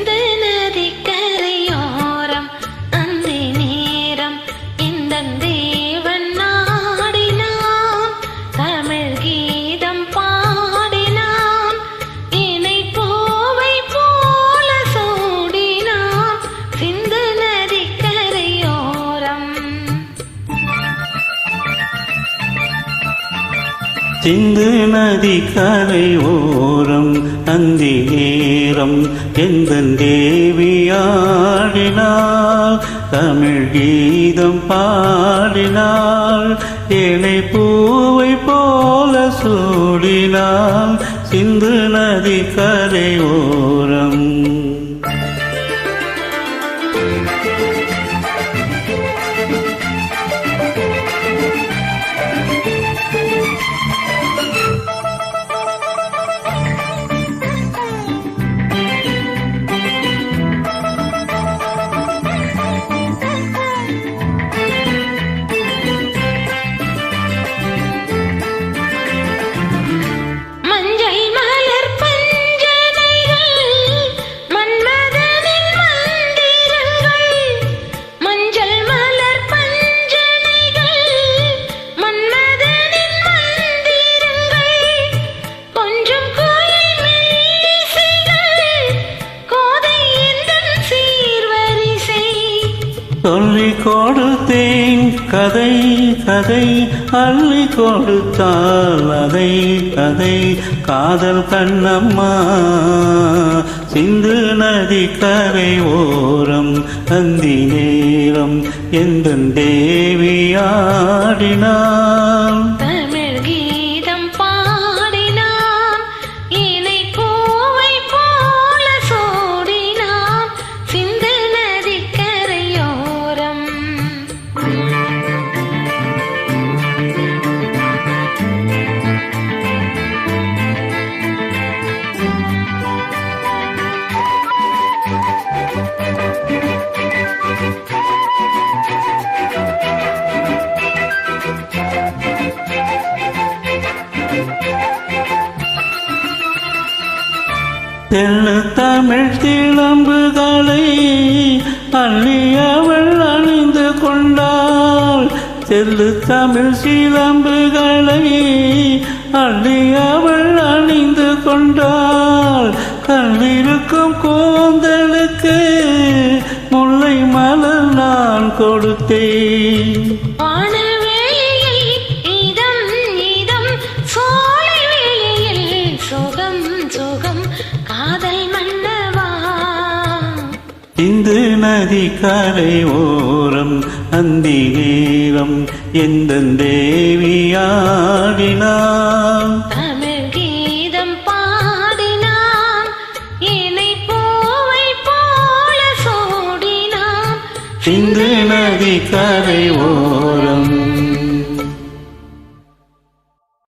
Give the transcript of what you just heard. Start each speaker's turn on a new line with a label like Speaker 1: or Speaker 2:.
Speaker 1: சிந்து நதி கரையோரம் அந்த நேரம் இந்த தேவன் நாடினான் தமிழ் கீதம் பாடினான் இணை பூவை போல சூடினான் சிந்து நதி கரையோரம்.
Speaker 2: சிந்து நதி கரை ஓரம் அந்தி நேரம் எந்தன் தேவியாடினாள் தமிழ் கீதம் பாடினாள் இணை பூவை போல சூடினாள் சிந்து நதி கரை ஓரம். சொல்லிக் கொடுத்தேன் கதை கதை அள்ளி கொடுத்தால் அதை கதை காதல் கண்ணம்மா சிந்து நதி கரை ஓரம் அந்தி நேரம் எந்தன் தேவியாடினாள்
Speaker 1: தமிழ் கீதம் பாடினான் இணை பூவை போல சூடினான் சிந்து நதி கரையோரம்.
Speaker 2: தெள்ளு தமிழ் சிலம்புகளை அள்ளி அவள் அணிந்து கொண்டாள் தெள்ளு தமிழ் சிலம்புகளை அள்ளி அவள் அணிந்து கொண்டாள் கல்லிருக்கும் கூந்தலுக்கு முல்லை மலர் நான் கொடுத்தேன் சிந்து நதி கரை ஓரம் அந்தி நேரம் எந்தன் தேவியாடினாள்
Speaker 1: தமிழ் கீதம் பாடினான் இணை பூவை போல சூடினான்
Speaker 2: சிந்து நதி கரை